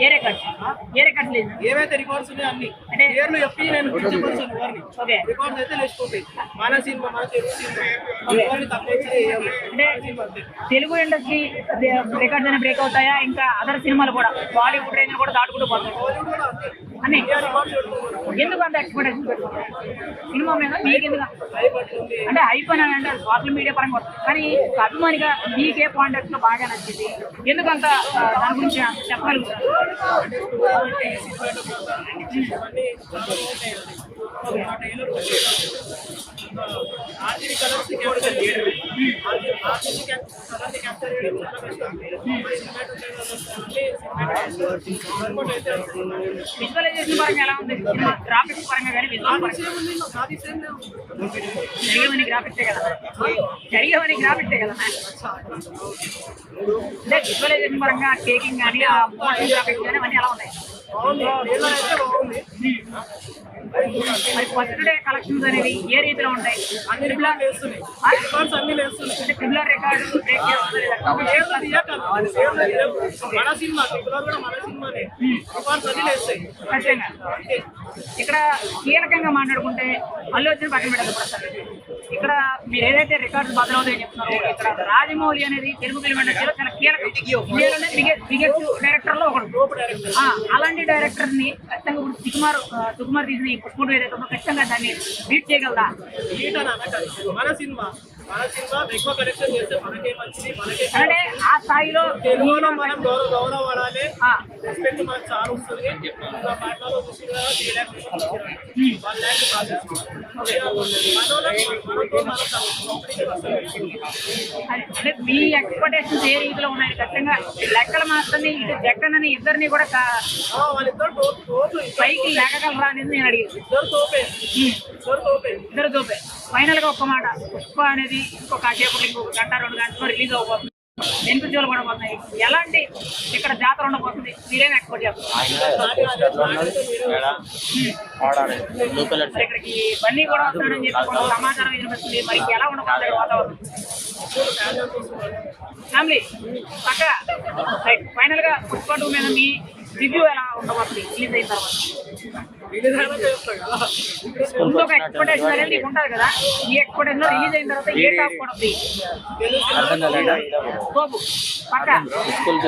ఏ records ఏ records లేదు ఏవైతే records ఉన్నాయో అన్ని పేర్లు చెప్పి నేను కించపరుస్తాను ఎవరిని. ఓకే రికార్డ్స్ అయితే లేచిపోతాయి. మన సినిమా మన తెలుగు సినిమా ఎవరిని తక్కువ వచ్చి వేయము. అంటే తెలుగు ఇండస్ట్రీ రికార్డ్స్ అనేవి బ్రేక్ అవుతాయా? ఇంకా అదర్ సినిమాలు కూడా బాలీవుడ్ రేంజ్ కూడా దాటుకుంటూ పోతాయి బాలీవుడ్ కూడా అంతే. అన్ని రికార్డ్స్ పెట్టుకుంటారు. ఎందుకు అంత ఎక్స్పెక్టేషన్ పెట్టుకుంటారు సినిమా మీద మీకు ఎందుకు? భయపడుతుంది. అంటే హైప్ అని అంటే సోషల్ మీడియా పరంగా వస్తుంది కానీ ఒక అభిమానిగా మీకే పాయింట్ లో బాగా నచ్చింది ఎందుకంత దాని గురించి చెప్పగలుగుతారు? ఆర్జీవి కలర్స్ క్యాప్చర్ చేయడం ఆర్జీవి కలర్ని క్యాప్చర్ చేయడం చాలా కష్టం. విజువలైజేషన్ పరంగా ఎలా ఉంది సినిమా? గ్రాఫిక్స్ పరంగా కానీ విజువల్ పరంగా జరిగేవని గ్రాఫిక్సే కదా జరిగేవని గ్రాఫిక్సే కదా అంటే విజువలైజేషన్ పరంగా టేకింగ్ కానీ ఆ మోషన్ గ్రాఫిక్స్ కానీ అవన్నీ ఎలా ఉన్నాయి? బాగుంది. మరి ఫస్ట్ డే కలెక్షన్స్ అనేవి ఏ రీతిలో ఉంటాయి? అన్ని రికార్డులు వేస్తున్నాయి. రికార్డ్స్ అన్ని వేస్తున్నాయి. అంటే ట్రిపులర్ రికార్డు బ్రేక్ మన సినిమా ట్రిపులర్ కూడా మన సినిమానే. రికార్డ్స్ అన్ని వేస్తాయి. ఖచ్చితంగా ఇక్కడ కీలకంగా మాట్లాడుకుంటే అల్లు అర్జున్ పక్కన పెట్టదు ప్రస్తుతం. ఇక్కడ మీరు ఏదైతే రికార్డు బదులవుతాయని చెప్తున్నారో ఇక్కడ రాజమౌళి అనేది తెలుగు ఫిల్మ్ ఇండస్ట్రీలో చాలా కీలకం. ఇండియాలోనే బిగ్గెస్ట్ డైరెక్టర్ లో ఒకడు. అలాంటి డైరెక్టర్ ని ఖచ్చితంగా ఇప్పుడు సుకుమార్ తీసిన ఈ పుష్పూర్ ఏదైతే ఉందో ఖచ్చితంగా దాన్ని బీట్ చేయగలదా? మన సినిమా ఎక్కువ కలెక్షన్ చేస్తే మనకే మంచిది. మనకే అంటే ఆ స్థాయిలో తెలుగులో మనం గౌరవపడాలి. రెస్పెక్ట్ మనకు చాలా వస్తుంది. పాటలో చూసిన అంటే మీ ఎక్స్పెక్టేషన్స్ ఏ రీతిలో ఉన్నాయి? ఖచ్చితంగా లెక్కల మాస్టర్ని ఇటు జగన్ అని ఇద్దరిని కూడా పైకి లేకగలరా అనేది నేను అడిగేది. ఇద్దరు తోపే. ఫైనల్ గా ఒక్క మాట, పుష్ప అనేది ఇంకొక కాసేపట్లో ఇంకొక గంట 2 గంటల్లో రిలీజ్ అవ్వబోతుంది. ఎన్నికలు కూడా పోతున్నాయి. ఎలాంటి ఇక్కడ జాతర ఉండబోతుంది? మీరేం ఎక్స్పెక్ట్ చేస్తారు? ఇక్కడికి బన్నీ కూడా వస్తాడని చెప్పి కొంత సమాచారం వినిపిస్తుంది. మరి ఎలా ఉండబోతుంది వాతావరణం? ఫ్యామిలీ పక్క ఫైనల్ గా పుష్ప 2 మీద మీ రివ్యూ ఎలా ఉండబోతుంది రిలీజ్ అయిన తర్వాత? ఇంకొక ఎక్స్పెక్టేషన్ అనేది నీకు ఉంటుంది కదా, ఈ ఎక్స్పెక్టేషన్ లో రిలీజ్ అయిన తర్వాత ఏ టాప్ పడుతుంది? పక్క